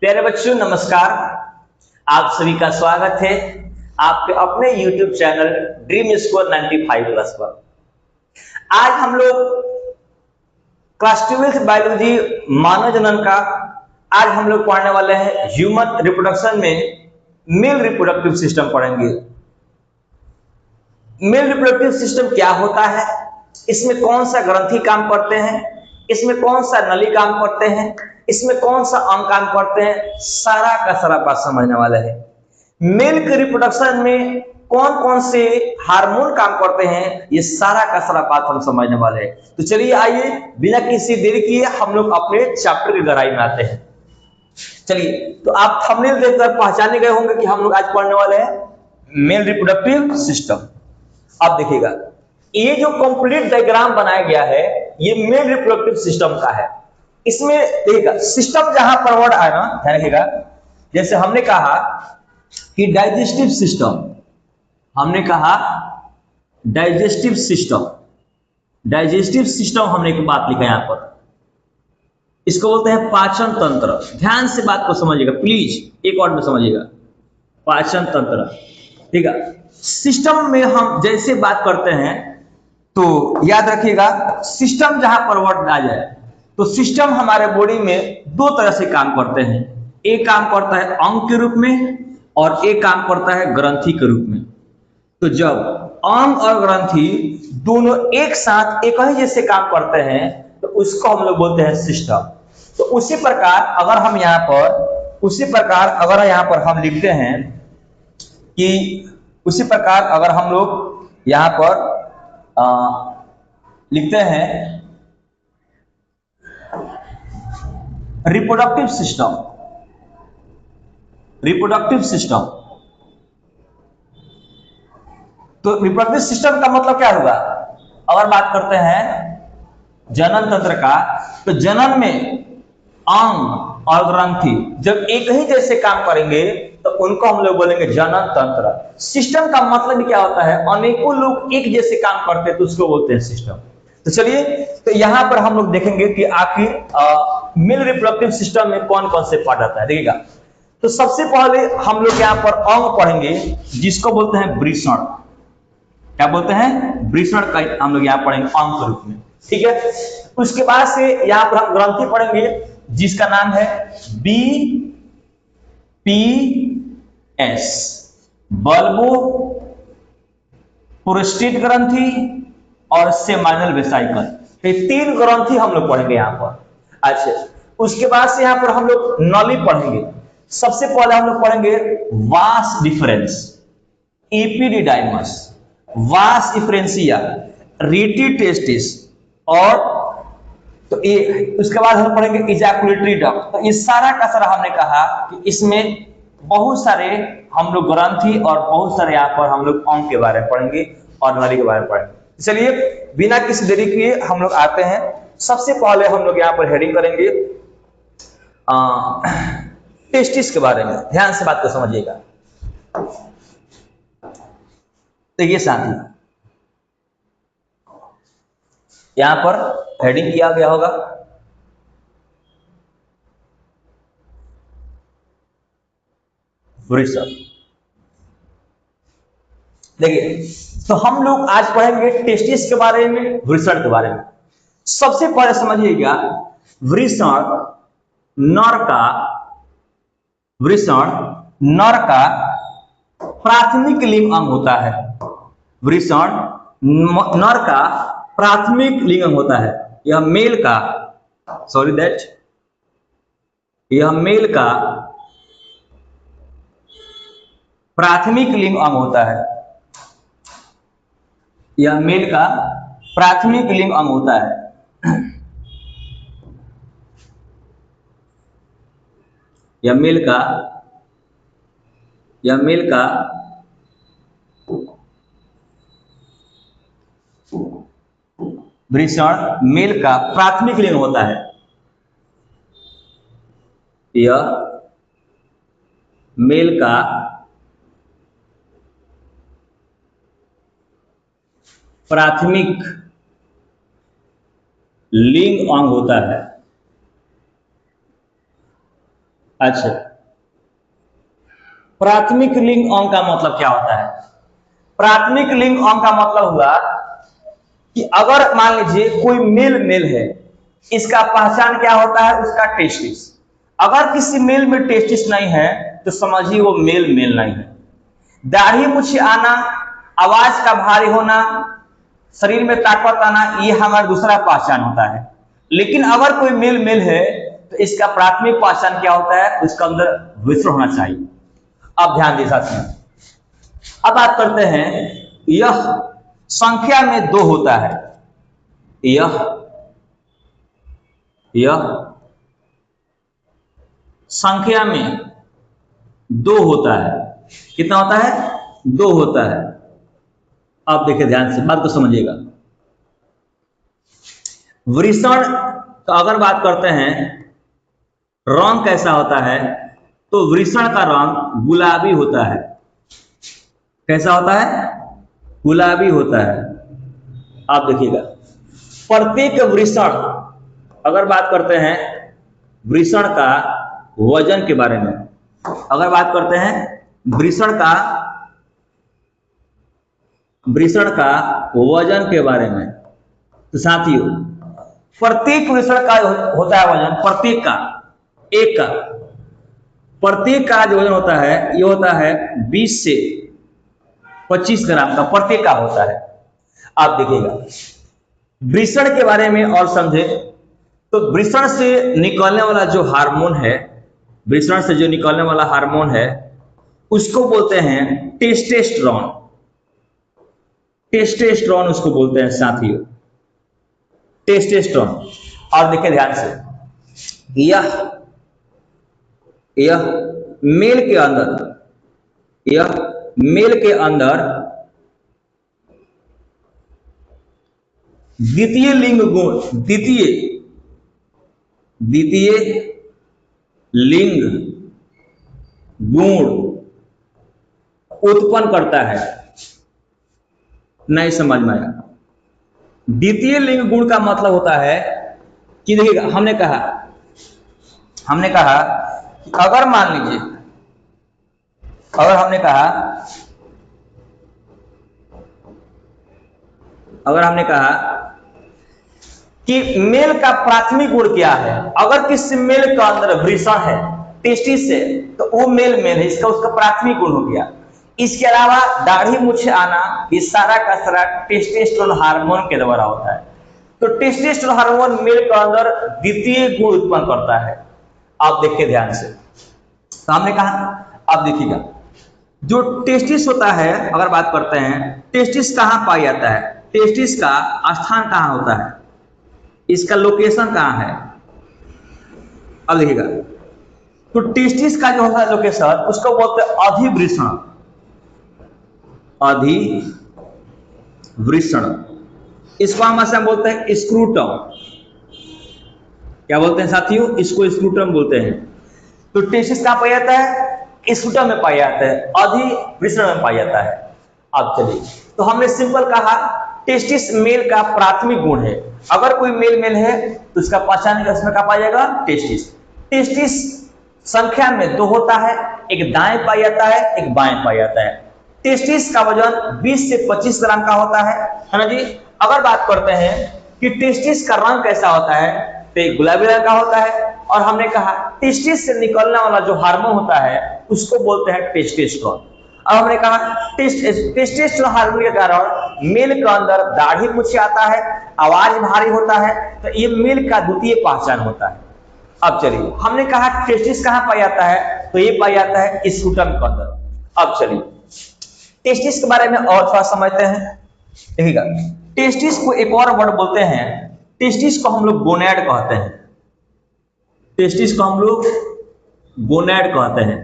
प्यारे बच्चों नमस्कार। आप सभी का स्वागत है आपके अपने YouTube चैनल ड्रीम स्कोर 95+ पर। आज हम लोग क्लास 12 बायोलॉजी मानव जनन का आज हम लोग पढ़ने वाले हैं। ह्यूमन रिप्रोडक्शन में मेल रिप्रोडक्टिव सिस्टम पढ़ेंगे। मेल रिप्रोडक्टिव सिस्टम क्या होता है, इसमें कौन सा ग्रंथि काम करते हैं, इसमें कौन सा नली काम करते हैं, इसमें कौन सा अंग काम करते हैं, सारा का सारा बात समझने वाला है। मेल के रिप्रोडक्शन में कौन कौन से हार्मोन काम करते हैं, ये सारा का सारा बात हम समझने वाले हैं। तो चलिए आइए बिना किसी देरी किए हम लोग अपने चैप्टर की गहराई में आते हैं। चलिए, तो आप थंबनेल देखकर पहचाने गए होंगे कि हम लोग आज पढ़ने वाले हैं मेल रिप्रोडक्टिव सिस्टम। अब देखिएगा, ये जो कंप्लीट डायग्राम बनाया गया है ये मेल रिप्रोडक्टिव सिस्टम का है। इसमें देखिएगा सिस्टम जहां पर वर्ड आया ना, ध्यान रखिएगा। जैसे हमने कहा कि डाइजेस्टिव सिस्टम, हमने कहा डाइजेस्टिव सिस्टम, डाइजेस्टिव सिस्टम हमने एक बात लिखा यहां पर, इसको बोलते हैं पाचन तंत्र। ध्यान से बात को समझिएगा प्लीज, एक और में समझिएगा। पाचन तंत्र, ठीक है। सिस्टम में हम जैसे बात करते हैं तो याद रखिएगा, सिस्टम जहां पर वर्ड आ जाए तो सिस्टम हमारे बॉडी में दो तरह से काम करते हैं। एक काम करता है अंग के रूप में और एक काम करता है ग्रंथि के रूप में। तो जब अंग और ग्रंथि दोनों एक साथ एक ही जैसे काम करते हैं तो उसको हम लोग बोलते हैं सिस्टम। तो उसी प्रकार अगर हम यहाँ पर हम लिखते हैं कि उसी प्रकार अगर हम लोग यहाँ पर लिखते हैं रिप्रोडक्टिव सिस्टम, रिप्रोडक्टिव सिस्टम, तो रिप्रोडक्टिव सिस्टम का मतलब क्या होगा? अगर बात करते हैं जनन तंत्र का, तो जनन में अंग और ग्रंथि जब एक ही जैसे काम करेंगे तो उनको हम लोग बोलेंगे जनन तंत्र। सिस्टम का मतलब क्या होता है? अनेकों लोग एक जैसे काम करते हैं तो उसको बोलते हैं सिस्टम। तो चलिए, तो यहां पर हम लोग देखेंगे कि आखिर मेल रिप्रोडक्टिव सिस्टम में कौन कौन से पार्ट आता है। देखिएगा, तो सबसे पहले हम लोग यहाँ पर अंग पढ़ेंगे जिसको बोलते हैं वृषण। क्या बोलते हैं? वृषण का हम लोग यहाँ पढ़ेंगे अंग के रूप में, ठीक है। उसके बाद से यहाँ पर हम ग्रंथि पढ़ेंगे जिसका नाम है BPS, बल्बो प्रोस्टेट ग्रंथि और सेमाइनल वेसिकल। ये तीन ग्रंथि हम लोग पढ़ेंगे यहाँ पर। अच्छा, उसके बाद से यहाँ पर हम लोग नली पढ़ेंगे। सबसे पहले हम लोग पढ़ेंगे वास डिफरेंस, एपिडिडाइमस, वास डिफरेंशिया, रीटी टेस्टिस, और तो ये उसके बाद हम पढ़ेंगे इजैकुलेटरी डक्ट। तो ये सारा का सारा हमने कहा कि इसमें बहुत सारे हम लोग ग्रंथि और बहुत सारे यहाँ पर हम लोग अंग के बारे में पढ़ेंगे और नली के बारे में पढ़ेंगे। चलिए बिना किसी देरी किए हम लोग आते हैं। सबसे पहले हम लोग यहाँ पर हेडिंग करेंगे टेस्टिस के बारे में। ध्यान से बात को समझिएगा। देखिए साथी, यहां पर हेडिंग किया गया होगा वृषण। देखिए, तो हम लोग आज पढ़ेंगे टेस्टिस के बारे में, वृषण के बारे में। सबसे पहले समझिएगा, वृषण नर का प्राथमिक लिंग अंग होता है। वृषण नर का प्राथमिक लिंग अंग होता है। यह मेल का प्राथमिक लिंग अंग होता है। यह मेल का प्राथमिक लिंग अंग होता है। यह मेल का वृषण मेल का प्राथमिक लिंग होता है। यह मेल का प्राथमिक लिंग अंग होता है। अच्छा, प्राथमिक लिंग अंग का मतलब क्या होता है? प्राथमिक लिंग अंग का मतलब हुआ कि अगर मान लीजिए कोई मेल है, इसका पहचान क्या होता है? उसका टेस्टिस। अगर किसी मेल में टेस्टिस नहीं है तो समझिए वो मेल नहीं है। दाढ़ी मूछें आना, आवाज का भारी होना, शरीर में ताकत आना, ये हमारा दूसरा पहचान होता है। लेकिन अगर कोई मेल है तो इसका प्राथमिक पहचान क्या होता है? उसका अंदर विश्व होना चाहिए। अब ध्यान दे साथियों, अब बात करते हैं, यह संख्या में 2 होता है। यह संख्या में 2 होता है। कितना होता है? 2 होता है। आप देखिए ध्यान से, बात को समझिएगा। वृषण का अगर बात करते हैं रंग कैसा होता है, तो वृषण का रंग गुलाबी होता है। कैसा होता है? गुलाबी होता है। आप देखिएगा, प्रत्येक वृषण, अगर बात करते हैं वृषण का वजन के बारे में, अगर बात करते हैं वृषण का वजन के बारे में, तो साथियों प्रत्येक वृषण का होता है वजन, प्रत्येक का, एक का, प्रत्येक का जो वजन होता है ये होता है 20 से 25 ग्राम का, प्रत्येक का होता है। आप देखिएगा वृषण के बारे में और समझे तो वृषण से निकलने वाला जो हार्मोन है, वृषण से जो निकलने वाला हार्मोन है उसको बोलते हैं टेस्टोस्टेरोन। टेस्टोस्टेरोन उसको बोलते हैं साथियों, टेस्टोस्टेरोन। और देखिए ध्यान से, यह मेल के अंदर द्वितीय लिंग गुण उत्पन्न करता है। नहीं समझ में आया? द्वितीय लिंग गुण का मतलब होता है कि देखिएगा, हमने कहा कि अगर मान लीजिए, अगर हमने कहा कि मेल का प्राथमिक गुण क्या है, अगर किसी मेल का अंदर वृषण है, टेस्टिस है, तो वो मेल है, इसका उसका प्राथमिक गुण हो गया। इसके अलावा दाढ़ी मूछें आना, ये सारा का सारा टेस्टोस्टेरोन हार्मोन के द्वारा होता है। तो टेस्टोस्टेरोन हार्मोन मेल के अंदर द्वितीय गुण उत्पन्न करता है। आप देखिए ध्यान से, तो हमने कहा, अब देखिएगा जो टेस्टिस होता है, अगर बात करते हैं टेस्टिस कहां पाया जाता है, टेस्टिस का स्थान कहां होता है, इसका लोकेशन कहां है? अब देखिएगा, तो टेस्टिस का जो होता है लोकेशन, उसको बोलते हैं अधिवृषण। इसको हम ऐसा बोलते हैं स्क्रूटम। क्या बोलते हैं साथियों? इसको स्क्रूटम बोलते हैं। तो टेस्टिस कहां पाया जाता है? स्क्रूटम में पाया जाता है, अधिवृषण में पाया जाता है। अब चलिए, तो हमने सिंपल कहा टेस्टिस मेल का प्राथमिक गुण है। अगर कोई मेल है तो उसका पहचान इसमें क्या पाया जाएगा? टेस्टिस। टेस्टिस संख्या में 2 होता है, एक दाएं पाया जाता है, एक बाएं पाया जाता है। टेस्टिस का वजन 20 से 25 ग्राम का होता है ना जी। अगर बात करते हैं कि टेस्टिस का रंग कैसा होता है, तो गुलाबी रंग का होता है। और हमने कहा टेस्टिस से निकलने वाला जो हार्मोन होता है उसको बोलते हैं टेस्टोस्टेरोन। अब हमने कहा टेस्टोस्टेरोन हार्मोन के कारण मेल के अंदर दाढ़ी मूछें आता है, आवाज भारी होता है, तो ये मेल का द्वितीय पहचान होता है। अब चलिए, हमने कहा टेस्टिस कहां पाया जाता है, तो ये पाया जाता है स्क्रूटम के अंदर। अब चलिए टेस्टिस के बारे में और थोड़ा समझते हैं। देखिएगा, टेस्टिस को एक और वर्ड बोलते हैं, टेस्टिस को हम लोग गोनैड कहते हैं। टेस्टिस को हम लोग गोनैड कहते हैं।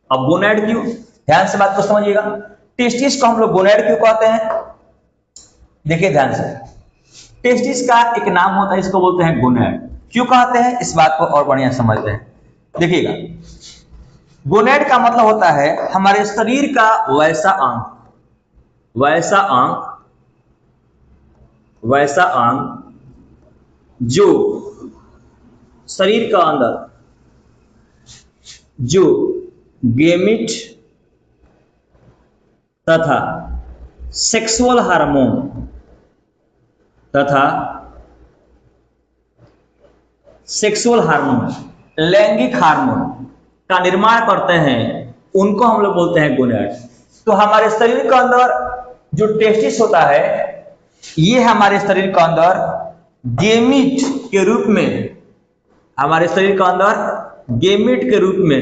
अब गोनैड क्यों? ध्यान से बात को समझिएगा। टेस्टिस को हम लोग गोनैड क्यों कहते हैं? देखिए ध्यान से, टेस्टिस का एक नाम होता है, इसको बोलते हैं गोनैड। क्यों कहते हैं, इस बात को और बढ़िया समझते हैं। देखिएगा, गोनैड का मतलब होता है हमारे शरीर का वैसा अंग जो शरीर का अंदर जो गेमिट तथा सेक्सुअल हार्मोन तथा सेक्सुअल हार्मोन लैंगिक हार्मोन का निर्माण करते हैं, उनको हम लोग बोलते हैं गोनेड। तो हमारे शरीर के अंदर जो टेस्टिस होता है, ये हमारे शरीर के अंदर गेमिट के रूप में, हमारे शरीर के अंदर गेमिट के रूप में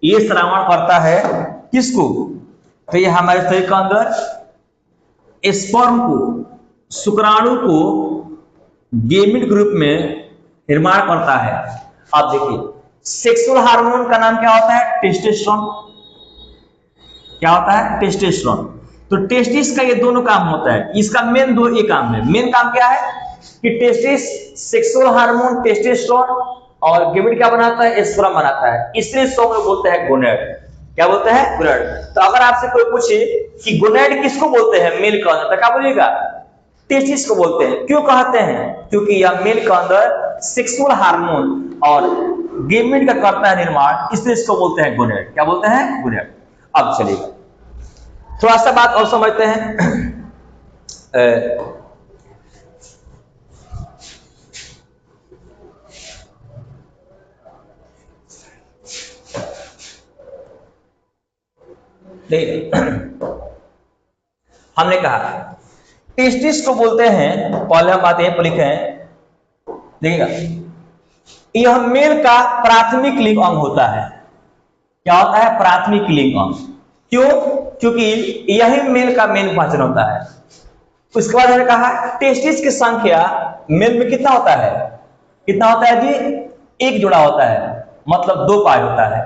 ये श्रावण करता है किसको? तो ये हमारे शरीर के अंदर स्पर्म को, शुक्राणु को गेमिट के रूप में निर्माण करता है। अब देखिए, सेक्सुअल हार्मोन का नाम क्या होता है? टेस्टोस्टेरोन। क्या होता है? टेस्टोस्टेरोन। तो टेस्टिस का ये दोनों काम होता है, इसका मेन दो ये काम है। मेन काम क्या है कि टेस्टिस सेक्सुअल हार्मोन टेस्टोस्टेरोन और गेमिट क्या बनाता है? स्पर्म बनाता है। इसलिए इसको हम लोग बोलते हैं गोनेड। क्या बोलते हैं? गोनेड। तो अगर आपसे कोई पूछे कि गोनेड किसको बोलते हैं मेल के अंदर, तो क्या बोलिएगा? टेस्टिस को बोलते हैं। क्यों कहते हैं? क्योंकि यह मेल के अंदर सेक्सुअल हार्मोन और गेमिट का करता है निर्माण, इसलिए इसको बोलते हैं गोनेड। क्या बोलते हैं? गोनेड। अब चलिए थोड़ा सा बात और समझते हैं। हमने कहा टेस्टिस को बोलते हैं, पहले हम बात यहीं पर लिखे हैं, देखिएगा, यह मेल का प्राथमिक लिंग अंग होता है। क्या होता है? प्राथमिक लिंग अंग। क्यों? क्योंकि यही मेल का मेन फंक्शन होता है। उसके बाद हमने कहा टेस्टिस की संख्या मेल में कितना होता है? कितना होता है जी? एक जोड़ा होता है, मतलब 2 पार्ट होता है।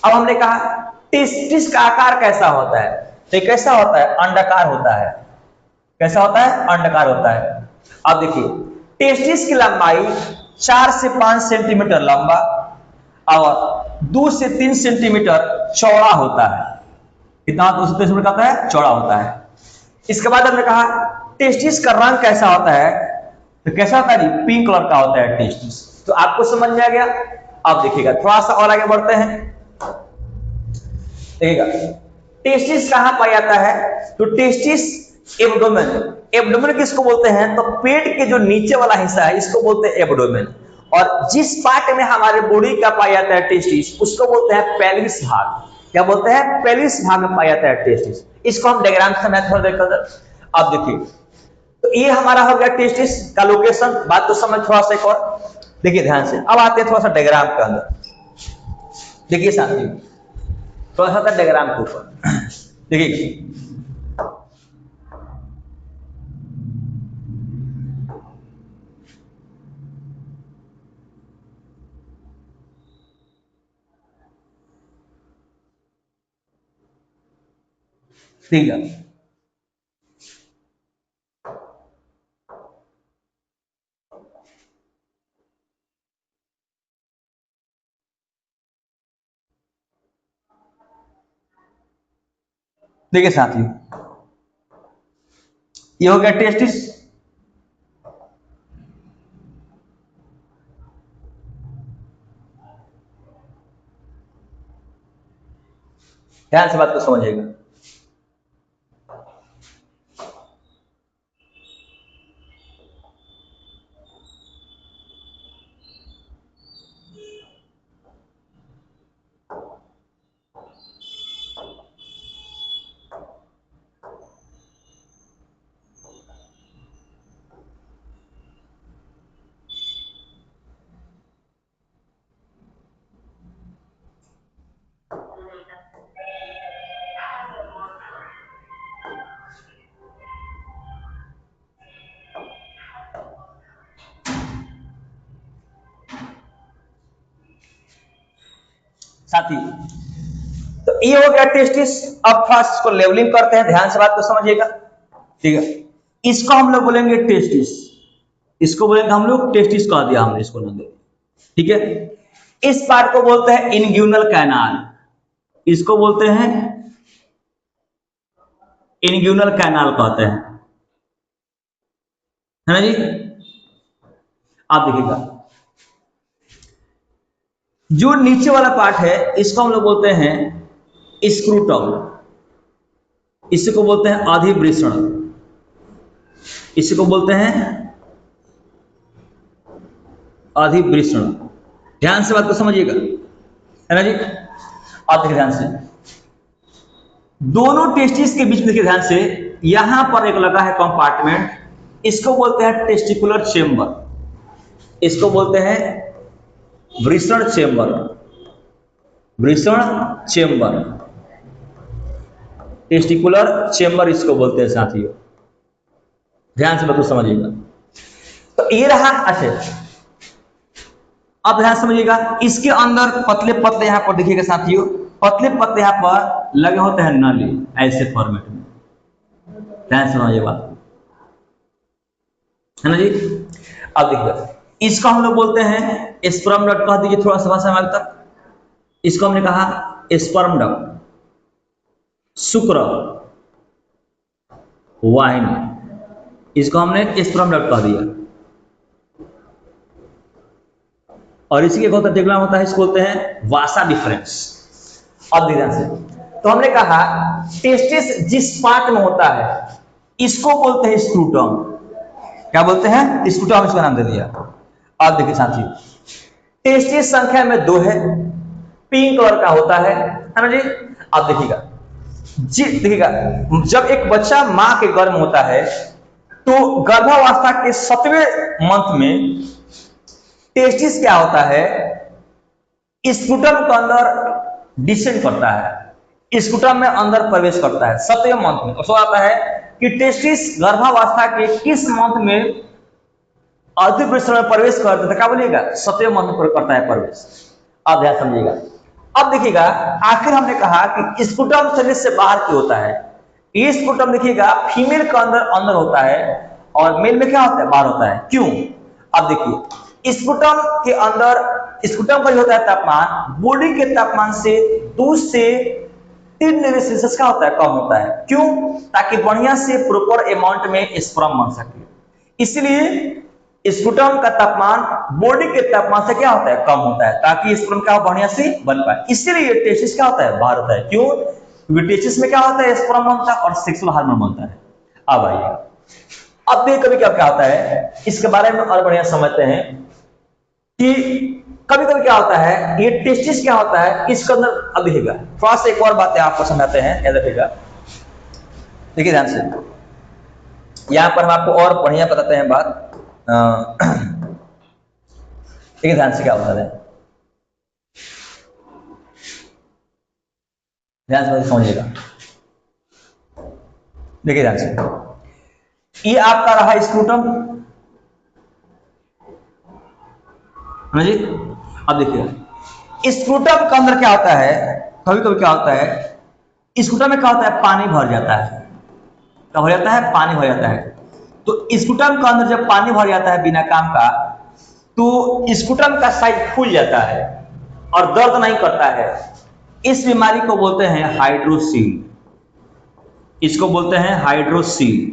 अब हमने कहा टेस्टिस का आकार कैसा होता है? तो कैसा होता है? अंडाकार होता है। कैसा होता है? अंडाकार होता है। अब देखिए, टेस्टिस की लंबाई 4 से 5 सेंटीमीटर लंबा और 2 से 3 सेंटीमीटर चौड़ा होता है। कितना? 2 से 3 सेंटीमीटर होता है, चौड़ा होता है। इसके बाद हमने कहा टेस्टिस का रंग कैसा होता है? तो कैसा होता है? पिंक कलर का होता है टेस्टिस। तो आपको समझ में आ गया। अब देखिएगा, थोड़ा सा और आगे बढ़ते हैं। देखिएगा, टेस्टिस कहां पाया जाता है? तो टेस्टिस एब्डोमेन। एब्डोमेन किसको बोलते हैं? तो पेट के जो नीचे वाला हिस्सा है, इसको बोलते हैं एब्डोमेन। और जिस पार्ट में हमारे बॉडी का पाया जाता है टेस्टिस, उसको बोलते हैं पेल्विस भाग। क्या बोलते हैं? पेल्विस भाग में पाया जाता है टेस्टिस। इसको हम डायग्राम से मैं थोड़ा देखकर, अब देखिए, तो ये हमारा हो गया टेस्टिस का लोकेशन। बात तो समझ थोड़ा सा एक और देखिए ध्यान से। अब आते हैं थोड़ा सा डायग्राम के अंदर। देखिए साथी, थोड़ा सा डायग्राम के ऊपर देखिए, ठीक है। देखिए साथियों, ये हो गया टेस्टिस। ध्यान से बात को समझिएगा। साथी, तो ये हो गया टेस्टिस। अब फर्स्ट इसको लेवलिंग करते हैं, ध्यान से बात को समझिएगा। ठीक है, इसको हम लोग बोलेंगे टेस्टिस। इसको बोलेंगे हम लोग टेस्टिस कह दिया हमने इसको नाम दे। ठीक है, इस पार्ट को बोलते हैं इनग्यूनल कैनाल। इसको बोलते हैं इनग्यूनल कैनाल कहते हैं, है ना जी। आप देखिएगा, जो नीचे वाला पार्ट है इसको हम लोग बोलते हैं स्क्रूटम, इसको बोलते हैं अधिवृषण, इसको बोलते हैं अधिवृषण। ध्यान से बात को समझिएगा, है ना जी। अब देखिए ध्यान से, दोनों टेस्टिस के बीच में देखिए ध्यान से, यहां पर एक लगा है कंपार्टमेंट, इसको बोलते हैं टेस्टिकुलर चेंबर, इसको बोलते हैं वृषण चेंबर, वृषण चेंबर, टेस्टिकुलर चेंबर इसको बोलते हैं साथियों। ध्यान से बात को समझिएगा। तो ये रहा। अच्छा, अब ध्यान समझिएगा, इसके अंदर पतले पतले यहां पर देखिएगा साथियों, पतले पतले यहां पर लगे होते हैं नली, ऐसे फॉर्मेट में। ध्यान समझिएगा, है ना जी। अब देखिए, इसको हम लोग बोलते हैं स्पर्म डक्ट, कह दीजिए थोड़ा सा भाषा में तक। इसको हमने कहा स्पर्म डक्ट, शुक्र वाहिनी, इसको हमने स्पर्म डक्ट कह दिया। और इसी के टेगुलम होता है, इसको बोलते हैं वासा डिफरेंस। अब ध्यान से, तो हमने कहा टेस्टिस जिस पार्ट में होता है इसको बोलते हैं स्क्रूटम। क्या बोलते हैं? स्क्रूटम, इसका नाम दे दिया। अब देखिए साथियों, टेस्टिस संख्या में 2 है, पिंक कलर का होता है ना जी। अब देखिएगा जी, देखिएगा जब एक बच्चा मां के गर्भ में होता है तो गर्भावस्था के 7वें मंथ में टेस्टिस क्या होता है, स्क्रूटम के अंदर डिसेंड करता है, स्क्रूटम में अंदर प्रवेश करता है 7वें मंथ में। उसको आता है कि टेस्टिस गर्भावस्था के किस मंथ में अधिवृषण में प्रवेश करता है, क्या बोलिएगा? 7वें मंथ में करता है प्रवेश। अब ध्यान समझिएगा। अब देखिएगा, आखिर हमने कहा कि स्क्रूटम शरीर से बाहर क्यों होता है। ये स्क्रूटम देखिएगा फीमेल के अंदर अंदर होता है और मेल में क्या होता है? बाहर होता है। क्यों? अब देखिए, स्क्रूटम के अंदर, स्क्रूटम का जो होता है तापमान बॉडी के तापमान से 2 से 3 डिग्री सेल्सियस का होता है, कम होता है। क्यों? ताकि बढ़िया से प्रॉपर अमाउंट में स्पर्म बन सके। इसलिए स्क्रूटम का तापमान बॉडी के तापमान से क्या होता है? कम होता है, ताकि स्पर्म क्या बढ़िया से बन पाए। इसलिए टेस्टिस क्या होता है? बाहर होता है। क्यों? क्योंकि टेस्टिस में क्या होता है? स्पर्म बनता है और सेक्सुअल हार्मोन बनता है। अब आइए, अब देखिए कभी क्या क्या होता है, इसके बारे में और बढ़िया समझते हैं कि कभी कभी क्या होता है, ये टेस्टिस क्या होता है इसके अंदर। अब देखिएगा, थोड़ा सा एक और बात आपको समझाते हैं, याद रखिएगा। देखिए ध्यान से, यहां पर हम आपको और बढ़िया बताते हैं बात। देखिए ध्यान से क्या होता है, ध्यान से समझिएगा। देखिए ध्यान से, ये आपका रहा स्क्रूटम, है जी। अब देखिए, स्क्रूटम के अंदर क्या होता है, कभी कभी क्या होता है, स्क्रूटम में क्या होता है? पानी भर जाता है। क्या भर जाता है? पानी भर जाता है। तो स्क्रूटम के अंदर जब पानी भर जाता है बिना काम का, तो स्क्रूटम का साइज फूल जाता है और दर्द नहीं करता है। इस बीमारी को बोलते हैं हाइड्रोसील, इसको बोलते हैं हाइड्रोसील।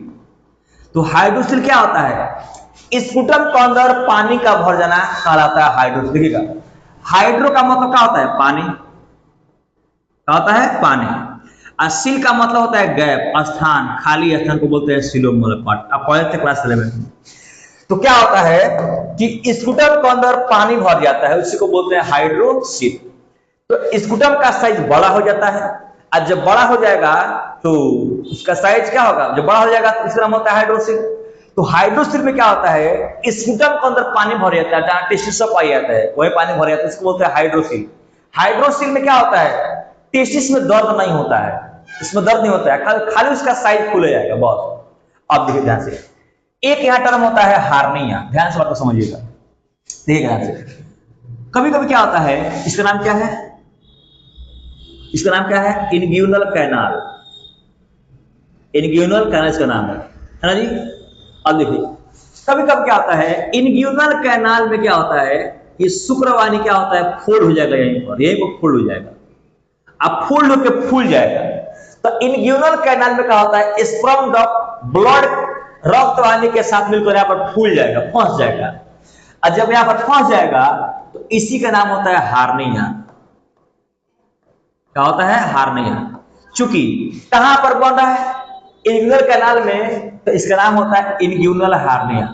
तो हाइड्रोसील क्या होता है? स्क्रूटम के अंदर पानी का भर जाना कहलाता है हाइड्रोसील। देखिएगा, हाइड्रो का मतलब क्या होता है? पानी। क्या होता है? पानी। और सील का मतलब होता है गैप, स्थान, खाली स्थान को बोलते हैं सीलोमोलर पार्ट। आप पढ़े थे क्लास 11 में। तो क्या होता है कि स्क्रूटम के अंदर पानी भर जाता है, उसी को बोलते हैं हाइड्रोसील। तो स्क्रूटम का साइज बड़ा हो जाता है, और जब बड़ा हो जाएगा तो उसका साइज क्या होगा? जब बड़ा हो जाएगा तो इसका नाम होता है हाइड्रोसील। तो हाइड्रोसील में क्या होता है? स्क्रूटम के अंदर पानी भर जाता है, जहां टेस्टिस पाई जाता है वही पानी भर जाता है, इसको बोलते हैं हाइड्रोसील। हाइड्रोसील में क्या होता है? टेस्टिस में दर्द नहीं होता है, इसमें दर्द नहीं होता है, खाली उसका साइज खुल जाएगा बस। अब देखिए ध्यान से, एक यहाँ टर्म होता है हार्निया। ध्यान से बात को समझिएगा, देखिए ध्यान से। कभी कभी क्या होता है, इसका नाम क्या है? इसका नाम क्या है? इनग्यूनल कैनाल। इनग्यूनल कैनाल इसका नाम है ना जी। अब देखिए, कभी कभी क्या होता है, इनग्यूनल कैनाल में क्या होता है, ये शुक्रवाणी क्या होता है? फोल्ड हो जाएगा, यहीं पर, यहीं पर फोल्ड हो जाएगा। अब फोल्ड होकर फूल जाएगा। तो इनग्यूनल कैनाल में क्या होता है? स्पर्म डक्ट ब्लड रक्त वाहिनी के साथ मिलकर यहाँ पर फूल जाएगा, फंस जाएगा। और जब यहाँ पर फंस जाएगा तो इसी का नाम होता है हार्निया। क्या होता है? हार्निया। चूंकि कहां पर बन रहा है? इंग्यूनल कैनाल में, तो इसका नाम होता है इंग्यूनल हार्निया।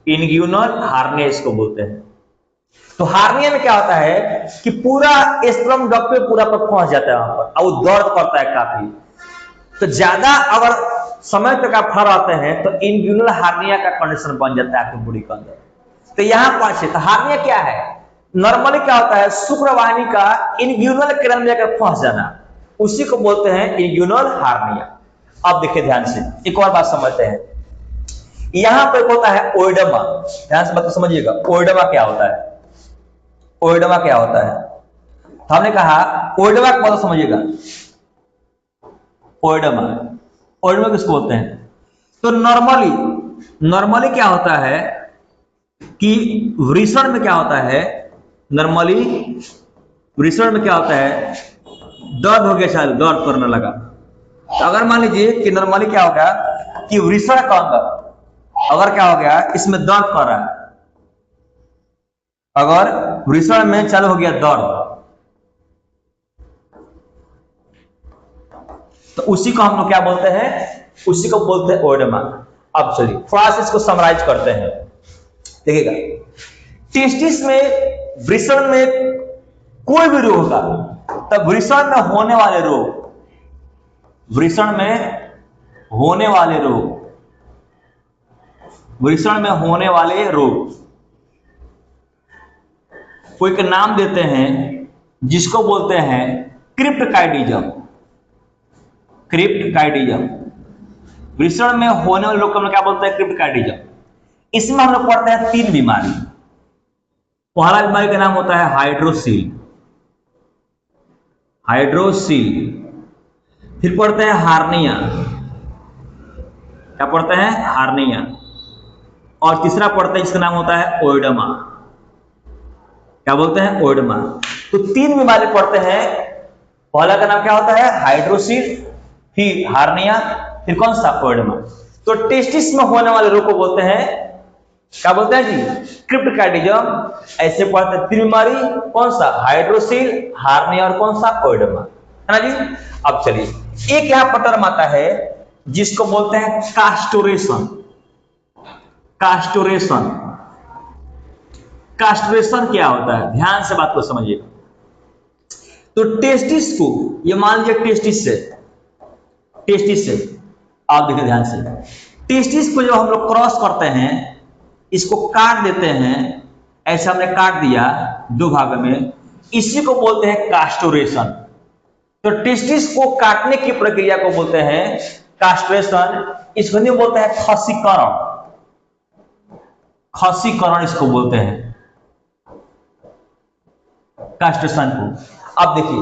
इंग्यूनल हार्निया इसको बोलते हैं। तो हार्निया में क्या होता है कि पूरा स्पर्म डक्ट पे पूरा पर पहुंच जाता है वहां पर, और वो दर्द करता है काफी। तो ज्यादा अगर समय तक आप खड़ा रहते हैं तो इंग्यूनल हार्निया का कंडीशन बन जाता है आपकी बॉडी के अंदर। तो यहां पहुंचे तो हार्निया क्या है? नॉर्मली क्या होता है, शुक्रवाहिनी का इंग्यूनल कैनाल में जाकर फंस जाना, उसी को बोलते हैं इंग्यूनल हार्निया। अब देखिए ध्यान से एक और बात समझते हैं। यहां पर होता है ओएडेमा। ध्यान से बात को समझिएगा, ओएडेमा क्या होता है? ओएडेमा क्या होता है? तो हमने कहा ओएडेमा को मतलब समझिएगा। ओएडेमा, ओएडेमा किसको बोलते हैं? तो नॉर्मली क्या होता है कि वृषण में क्या होता है, नॉर्मली वृषण में क्या होता है, दर्द हो गया, शायद दर्द करने लगा। तो अगर मान लीजिए कि नॉर्मली क्या होगा कि वृषण का अंदर अगर क्या हो गया, इसमें दर्द कर रहा है, अगर वृषण में चालू हो गया दर्द, तो उसी को हम लोग क्या बोलते हैं? उसी को बोलते हैं ओएडेमा। अब चलिए थोड़ा सा इसको समराइज करते हैं। देखिएगा, टेस्टिस में वृषण में कोई भी रोग होगा, तब वृषण में होने वाले रोग, वृषण में होने वाले रोग, वृषण में होने वाले रोग कोई का नाम देते हैं जिसको बोलते हैं क्रिप्टकाइडिज्म। क्रिप्टकाइडिज्म, वृषण में होने वाले रोग को हम क्या बोलते हैं? क्रिप्टकाइडिज्म। इसमें हम लोग पढ़ते हैं 3 बीमारी। पहला बीमारी का नाम होता है हाइड्रोसील, हाइड्रोसील। फिर पढ़ते हैं हार्निया, क्या पढ़ते हैं? हार्निया। और तीसरा पढ़ते हैं, इसका नाम होता है ओएडेमा। क्या बोलते हैं? ओएडेमा। तो 3 बीमारी पढ़ते हैं। पहला का नाम क्या होता है? हाइड्रोसील, फिर हार्निया, फिर कौन सा? ओएडेमा। तो टेस्टिस में होने वाले रोग को बोलते हैं, क्या बोलते हैं जी? क्रिप्टकाइडिज्म। ऐसे पढ़ते हैं 3 बीमारी, कौन सा? हाइड्रोसील, हार्निया और कौन सा? ओएडेमा, है ना जी। अब चलिए एक यहां पर टर्म आता है जिसको बोलते हैं कास्टोरेशन। कास्टोरेशन, कास्टोरेशन क्या होता है? ध्यान से बात को समझिएगा। तो टेस्टिस को, ये मान लीजिए टेस्टिस से, टेस्टिस से आप देखिए ध्यान से, टेस्टिस को जो हम लोग क्रॉस करते हैं, इसको काट देते हैं, ऐसे हमने काट दिया 2 भाग में, इसी को बोलते हैं कास्टोरेशन। तो टेस्टिस को काटने की प्रक्रिया को बोलते हैं कास्ट्रेशन। इसको नहीं बोलते हैं खसीकरण, खसीकरण इसको बोलते हैं, कास्ट्रेशन को। अब देखिए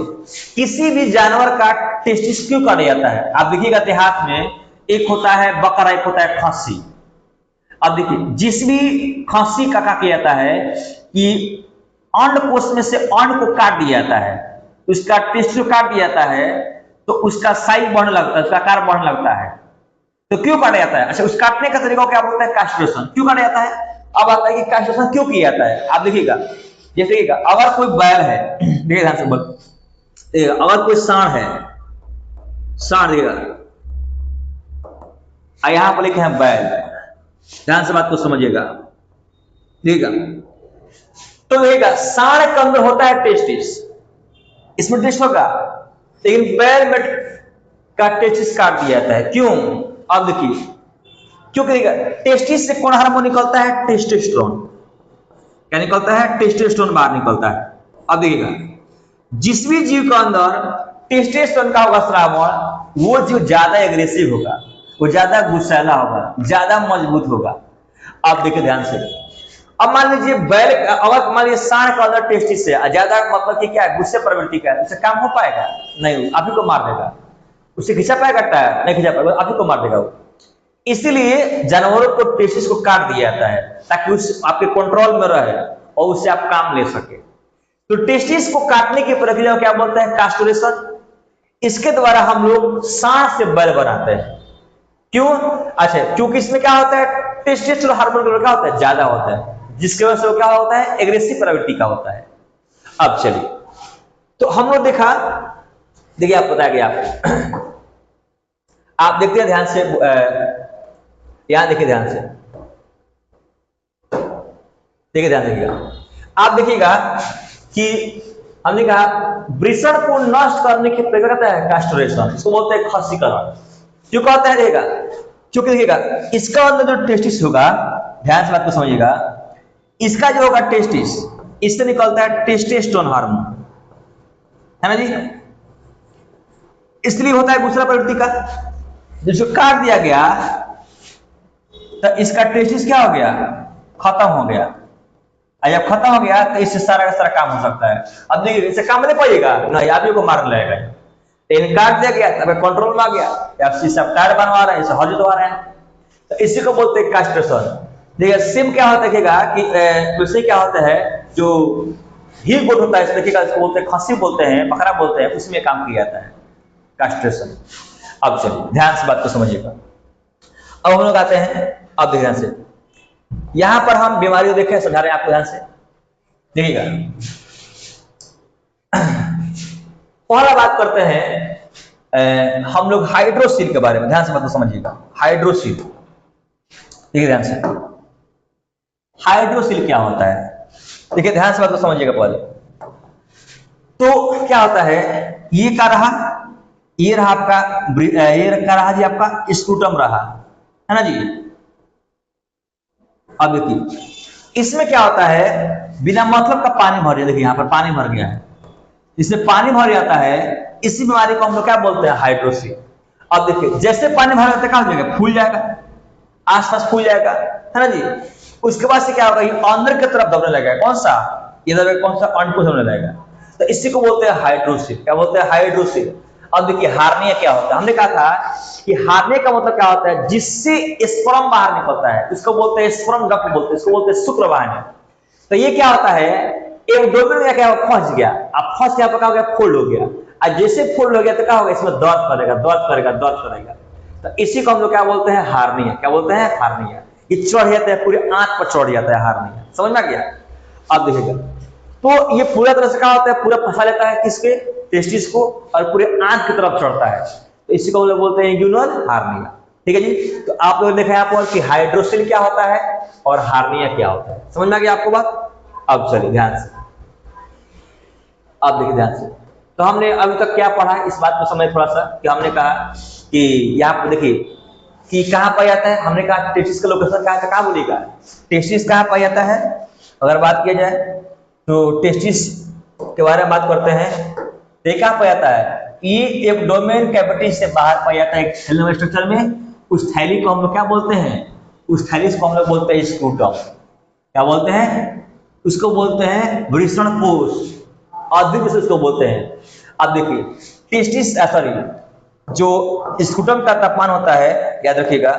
किसी भी जानवर का टेस्टिस क्यों काटा जाता है? आप देखिएगा देहात में एक होता है बकरा, एक होता है खस्सी। अब देखिए जिस भी खस्सी का क्या किया जाता है कि अंडकोश में से अंड को काट दिया जाता है, उसका टेस्टिस काट दिया जाता है, तो उसका साइज बढ़ने लगता है, उसका आकार बढ़ने लगता है। तो क्यों काटा जाता है? अच्छा, उस काटने का तरीका क्या बोलते हैं? कास्ट्रेशन। क्यों काटा जाता है? अब आता है कि कास्ट्रेशन क्यों किया जाता है। आप देखिएगा, जैसे अगर कोई बैल है, देखिए ध्यान से बोल, अगर कोई सांड है, सांड देखिएगा, यहां पर लिखे हैं बैल, ध्यान से बात को समझिएगा, ठीक है। तो देखिएगा सांड के अंदर होता है टेस्टिस, इसमें टेस्ट होगा, लेकिन बैल में का टेस्टिस काट दिया जाता है। क्यों? अब देखिए, क्योंकि टेस्टिस से कौन हार्मोन निकलता है? टेस्टोस्टेरोन। क्या निकलता है? टेस्टोस्टेरोन बाहर निकलता है। अब देखिएगा जिस भी जीव के अंदर टेस्टोस्टेरोन का होगा श्रावण, वो जीव ज्यादा एग्रेसिव होगा, वो ज्यादा गुस्सैला होगा, ज्यादा मजबूत होगा। अब देखिए ध्यान से, अब मान लीजिए बैल, अगर मान लीजिए सांड का अंदर टेस्टिस से ज्यादा, मतलब कि क्या है? गुस्से प्रवृत्ति का है, उससे काम हो पाएगा? नहीं, आप ही को मार देगा। उससे खींचा पाएगा? नहीं खींचा पाएगा, आप ही को मार देगा वो। इसीलिए जानवरों को टेस्टिस को काट दिया जाता है ताकि उस आपके कंट्रोल में रहे और उससे आप काम ले सके। तो टेस्टिस को काटने की प्रक्रिया को क्या बोलते हैं? कास्टोरेशन। इसके द्वारा हम लोग सांड से बैल बनाते हैं। क्यों? अच्छा, क्योंकि इसमें क्या होता है? टेस्टोस्टेरोन हार्मोन क्या होता है? ज्यादा होता है। जिसकी वजह से वो क्या होता है, एग्रेसिव प्रवृत्ति का होता है। अब चलिए, तो हम लोग देखा, देखिए आप बताया गया आपको, आप देखते हैं ध्यान से, यहां देखिए ध्यान से, देखिए ध्यान देखिएगा, आप देखिएगा कि हमने कहा वृषण को नष्ट करने की प्रक्रिया कहता है कास्ट्रेशन, इसको बोलते हैं खसीकरण। क्यों कहते हैं देखिएगा, क्योंकि देखिएगा इसका अंदर जो टेस्टिस होगा, ध्यान से बात को समझिएगा, इसका जो होगा टेस्टिस, इससे निकलता है टेस्टोस्टेरोन हार्मोन, है ना जी। इसलिए होता है दूसरा प्रवृत्ति का, जिसको काट दिया गया तो इसका टेस्टिस क्या हो गया, खत्म हो गया। जब खत्म हो गया तो इससे सारा का सारा काम हो सकता है। अब देखिए इससे काम नहीं पाइएगा नहीं, आप ही को मार लगेगा। ट्रेन काट दिया गया तब कंट्रोल में आ गया, आप टायर बनवा रहे हैं, इसे हज दबा रहे हैं, तो इसी को बोलते हैं कास्ट्रेशन। देखिए सिम क्या होता है देखिएगा कि उससे क्या होता है, जो ही गोट होता है देखिएगा, इसको बोलते हैं खस्सी बोलते हैं, बकरा बोलते हैं, उसमें काम किया जाता है कास्ट्रेशन। अब चलिए ध्यान से बात को समझिएगा। अब हम लोग आते हैं, अब ध्यान से यहां पर हम बीमारी को देखें, समझा रहे हैं आपको, ध्यान से देखिएगा। पहला बात करते हैं हम लोग हाइड्रोसील के बारे में, ध्यान से बात को समझिएगा। हाइड्रोसील, देखिए ध्यान से, हाइड्रोसील क्या होता है, देखिए ध्यान से बात को समझिएगा पहले। तो क्या होता है, ये क्या रहा, ये रहा आपका, ये क्या रहा जी आपका स्क्रूटम रहा, है ना जी। अब देखिए इसमें क्या होता है, बिना मतलब का पानी भर गया, देखिए यहां पर पानी भर गया है, इसमें पानी भर जाता है, इसी बीमारी को हम लोग क्या बोलते हैं, हाइड्रोसील। अब देखिए जैसे पानी भर जाता है क्या हो जाएगा, फूल जाएगा, आसपास फूल जाएगा, है ना जी। उसके बाद से क्या होगा, ये अंदर की तरफ दबने लगेगा, कौन सा, ये दबेगा, कौन सा, अंडकोश दबने लगेगा, तो इसी को बोलते हैं हाइड्रोसील। क्या बोलते हैं, हाइड्रोसील। अब देखिए हार्निया क्या होता है, हमने कहा था कि हार्निया का मतलब क्या होता है, जिससे स्पर्म बाहर निकलता है, इसको बोलते हैं स्पर्म डक्ट बोलते हैं, इसको बोलते हैं शुक्रवाहिनी। तो ये क्या होता है, एक डोमेन में क्या फंस गया, अब फंस गया, क्या हो गया, फोल्ड हो गया, और जैसे फोल्ड हो गया तो क्या होगा, इसमें दर्द करेगा, दर्द करेगा, दर्द करेगा, तो इसी को हम लोग क्या बोलते हैं, हार्निया। क्या बोलते हैं, हार्निया। ये चढ़ जाता है, पूरे आंख पर चढ़ जाता है हार्निया, समझ में आ गया। अब देखिएगा, तो ये पूरा तरह से क्या होता है, पूरा फंसा लेता है किसके, टेस्टिस को, और पूरे आंख की तरफ चढ़ता है, तो इसी को हम लोग बोलते हैं इंग्यूनल हार्निया। ठीक है जी। तो आप लोग देखा यहाँ पर कि हाइड्रोसील क्या होता है और हार्निया क्या होता है, समझ में आ गया आपको बात। अब चलिए ध्यान से, अब देखिए ध्यान से, तो हमने अभी तक क्या पढ़ा है, इस बात को समझ थोड़ा सा, कि हमने कहा कि यहाँ पर देखिए कि कहाँ पाया जाता है, हमने कहा टेस्टिस का लोकेशन कहाँ, कहाँ बोलिएगा, टेस्टिस कहाँ पाया जाता है। अगर बात किया जाए तो टेस्टिस के बारे में बात करते हैं, तो कहाँ पाया जाता है, ये एक डोमेन कैविटी से बाहर पाया जाता है, एक थैलेमस स्ट्रक्चर में। उस थैली को हम लोग क्या बोलते हैं, उस थैलिस को हम लोग बोलते हैं स्क्रूटम। क्या बोलते हैं, उसको बोलते हैं वृषण कोश, आधुनिक से उसको बोलते हैं। अब देखिए टेस्टिस, सॉरी, जो स्क्रूटम का तापमान होता है, याद रखिएगा,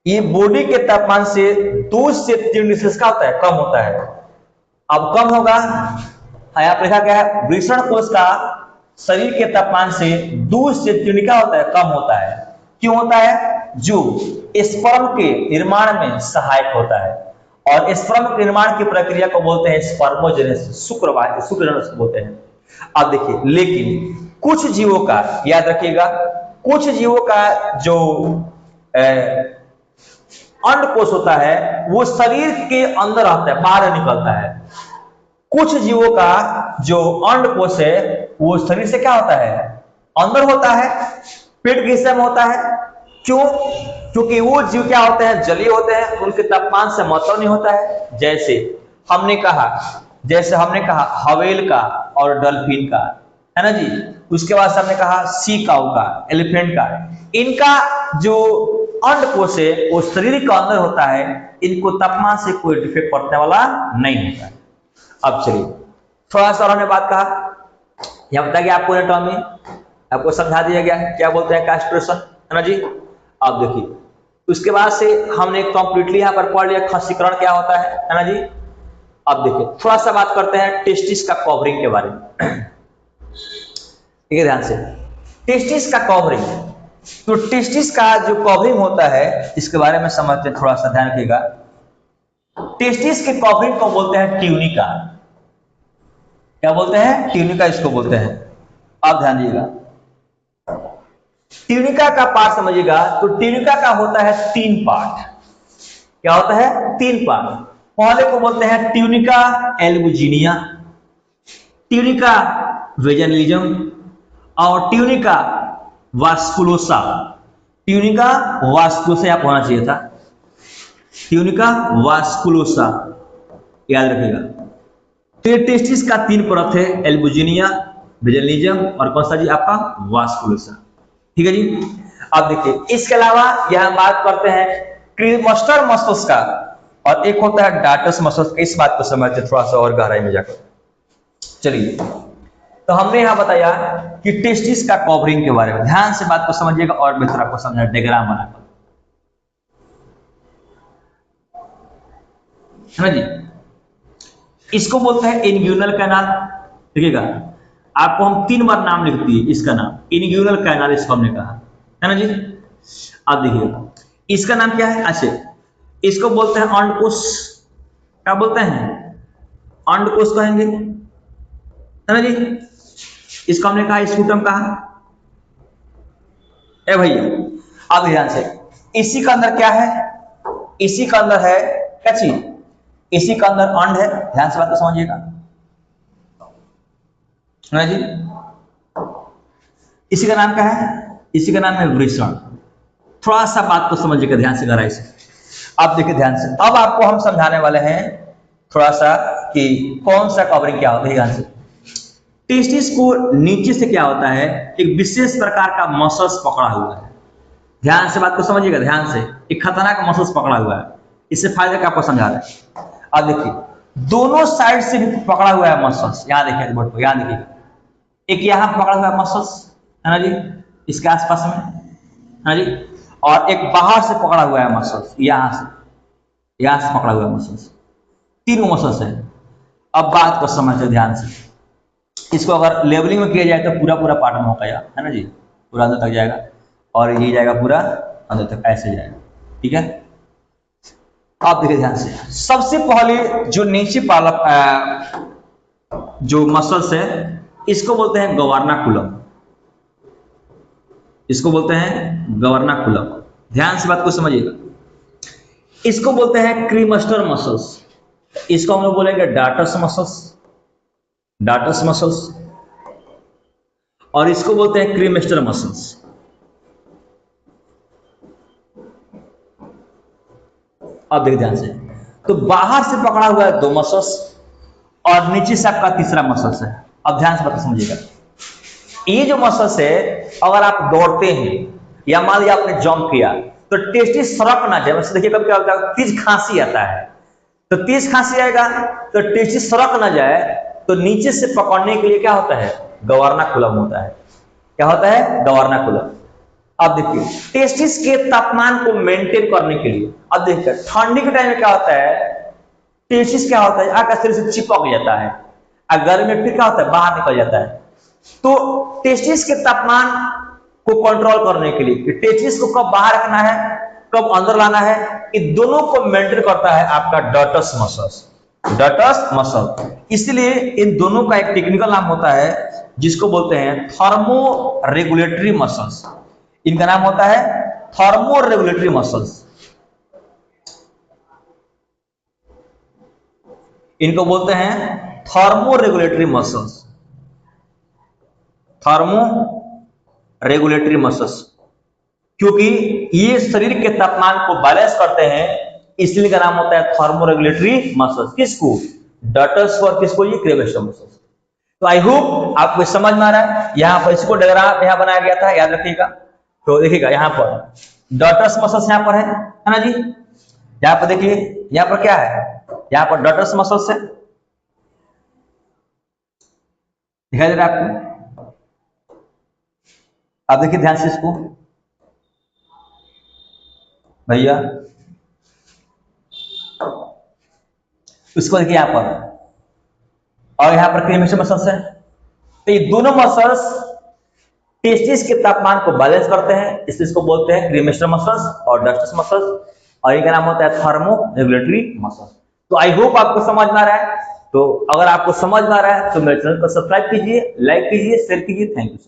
ये बॉडी के तापमान से 2 से 3 डिग्री सेल्सियस का होता है, कम होता है। अब कम होगा, यहाँ पर लिखा गया है वृषण कोश का शरीर के तापमान से 2 से 3 क्या होता है, कम होता है। क्यों होता है, जो स्पर्म के निर्माण में सहायक होता है, और स्पर्म के निर्माण की प्रक्रिया को बोलते हैं स्पर्मोजेनेसिस, शुक्रजनन बोलते हैं। अब देखिए, लेकिन कुछ जीवों का, याद रखिएगा, कुछ जीवों का जो अंडकोश होता है वो शरीर के अंदर आता है, बाहर निकलता है। कुछ जीवों का जो अंडकोश है वो शरीर से क्या होता है, अंदर होता है, पेट के हिस्से में होता है। क्यों, क्योंकि वो जीव क्या होते हैं, जलीय होते हैं, उनके तापमान से मतलब नहीं होता है। जैसे हमने कहा हवेल का और डॉल्फिन का, है ना जी। उसके बाद हमने कहा सी काऊ का, एलिफेंट का, इनका जो अंडकोश है वो शरीर के अंदर होता है, इनको तापमान से कोई डिफेक्ट पड़ने वाला नहीं होता है। अब चलिए थोड़ा सा हमने बात कहा, यह बता गया आपको एनाटॉमी, आपको समझा दिया गया क्या बोलते हैं कास्ट्रेशन, है ना जी। अब देखिए उसके बाद से हमने कंप्लीटली यहाँ पर पढ़ लिया खसीकरण क्या होता है ना जी। अब देखिए थोड़ा सा बात करते हैं टेस्टिस का कवरिंग के बारे में। ठीक है, ध्यान से, टेस्टिस का कवरिंग, तो टेस्टिस का जो कवरिंग होता है इसके बारे में समझते हैं, थोड़ा सा ध्यान रखिएगा। टेस्टिस के कवरिंग को बोलते हैं ट्यूनिका। क्या बोलते हैं? ट्यूनिका इसको बोलते हैं। आप ध्यान दीजिएगा, ट्यूनिका का पार्ट समझिएगा। तो ट्यूनिका का होता है 3 पार्ट। क्या होता है? 3 पार्ट। पहले को बोलते हैं ट्यूनिका एल्बुजिनिया, ट्यूनिका वेजनलिज्म और ट्यूनिका वास्कुलोसा। ट्यूनिका वास्कुलोसा आप होना चाहिए था, ट्यूनिका वास्कुलोसा, याद रखिएगा। तो ये टेस्टिस का 3 परत है, एल्बुजिनिया, वेजनलिज्म और कौन सा जी आपका? वास्कुलोसा। ठीक है जी। अब देखिए, इसके अलावा यहां बात करते हैं क्रीमस्टर मसल्स का, और एक होता है डार्टस मसल्स। इस बात को समझते थोड़ा सा और गहराई में जाकर। चलिए, तो हमने यहां बताया कि टेस्टिस का कवरिंग के बारे में। ध्यान से बात को समझिएगा और बेहतर आपको समझना, डायग्राम बनाकर, है ना जी। इसको बोलते हैं इन्ग्यूनल कैनाल। देखिएगा, आपको हम 3 बार नाम लिख दिए इसका नाम, इन्ग्यूनल कैनाल इसको हमने कहा, है ना जी। अब देखिए, इसका नाम क्या है? अच्छा, इसको बोलते हैं अंडकोश। क्या बोलते हैं? अंडकोश कहेंगे, है ना जी। इसको हमने कहा स्पूटम कहा। ए भैया, अब ध्यान से, इसी का अंदर क्या है? इसी का अंदर है क्या चीज? इसी का अंदर अंड है। ध्यान से बात को समझिएगा, है ना जी। इसी का नाम क्या है? इसी का नाम है वृषण। थोड़ा सा बात को समझिएगा ध्यान से, गहराई से। अब देखिए ध्यान से, अब आपको हम समझाने वाले हैं थोड़ा सा कि कौन सा कवरिंग क्या होता है। ध्यान से, टेस्टिस को नीचे से क्या होता है? एक विशेष प्रकार का मसल्स पकड़ा हुआ है। ध्यान से बात को समझिएगा, ध्यान से, एक खतरनाक मसल्स पकड़ा हुआ है। इससे फायदा क्या आपको समझा रहे हैं। अब देखिए, दोनों साइड से भी पकड़ा हुआ है मसल्स। यहां देखिए बोर्ड को, यहां देखिए, एक यहां पकड़ा हुआ है मसल्स, है ना जी, इसके आसपास में, है ना जी। और एक बाहर से पकड़ा हुआ है मसल्स, यहां से पकड़ा हुआ है मसल्स। 3 मसल्स है। अब बात को समझते ध्यान से। इसको अगर लेवलिंग में किया जाए तो पूरा पूरा पार्ट में होगा, है ना जी, पूरा अंदर तक जाएगा और ये जाएगा पूरा अंदर तक, ऐसे जाएगा। ठीक है। आप देखिए ध्यान से, सबसे पहले जो नीचे पालक जो मसल्स है, इसको बोलते हैं गवर्नाकुलम। इसको बोलते हैं गवर्नाकुलम। ध्यान से बात को समझिएगा। इसको बोलते हैं क्रीमस्टर मसल्स। इसको हम लोग बोलेंगे डार्टस मसल्स, डार्टस मसल्स। और इसको बोलते हैं क्रीमस्टर मसल्स। अब देखिए ध्यान से, तो बाहर से पकड़ा हुआ है 2 मसल्स और नीचे से आपका तीसरा मसल्स है। अब ध्यान से बात समझिएगा। ये जो मसल्स है, अगर आप दौड़ते हैं या मान लिया आपने जंप किया तो टेस्टिस सरक ना जाए। वैसे देखिए कब क्या होता है, तेज खांसी आता है, तो तेज खांसी आएगा तो टेस्टिस सरक ना जाए, तो नीचे से पकड़ने के लिए क्या होता है? गवर्नाकुलम होता है। क्या होता है? गवर्नाकुलम। अब देखिए, टेस्टिस के तापमान को मेंटेन करने के लिए, अब देखिए ठंडी के टाइम में क्या होता है, टेस्टिस क्या होता है, आकाश शरीर से चिपक जाता है, और गर्मी में फिर क्या होता है, बाहर निकल जाता है। तो टेस्टिस के तापमान को कंट्रोल करने के लिए कि टेस्टिस को कब बाहर रखना है, कब अंदर लाना है, इन दोनों को मेंटेन करता है आपका डार्टस मसल्स, डार्टस मसल। इसलिए इन दोनों का एक टेक्निकल नाम होता है जिसको बोलते हैं थर्मो रेगुलेटरी मसल्स। इनका नाम होता है थर्मो रेगुलेटरी मसल्स। इनको बोलते हैं thermo regulatory muscles, thermo regulatory muscles, क्योंकि ये शरीर के तापमान को बैलेंस करते हैं, इसलिए का नाम होता है थर्मो रेगुलेटरी मसल्स। किसको? डार्टस और किसको? ये क्रीमस्टर मसल्स। तो आई होप आपको समझ में आ रहा है। यहां पर इसको डायग्राम यहां बनाया गया था, याद रखिएगा। तो देखिएगा यहां पर डार्टस मसल्स यहां पर है ना जी। यहां पर देखिए, यहां पर क्या है, यहां पर डार्टस मसल्स है, दिखाई दे रहा है आपको? आप देखिए ध्यान से इसको भैया, इसको देखिए यहां पर, और यहां पर क्रीमस्टर मसल्स है। तो ये दोनों मसल्स टेस्टिस के तापमान को बैलेंस करते हैं, इसलिए इसको बोलते हैं क्रीमस्टर मसल्स और डार्टस मसल्स, और इनका नाम होता है थर्मो रेगुलेटरी मसल्स। तो आई होप आपको समझ में आ रहा है। तो अगर आपको समझ में आ रहा है तो मेरे चैनल को सब्सक्राइब कीजिए, लाइक कीजिए, शेयर कीजिए। Thank you.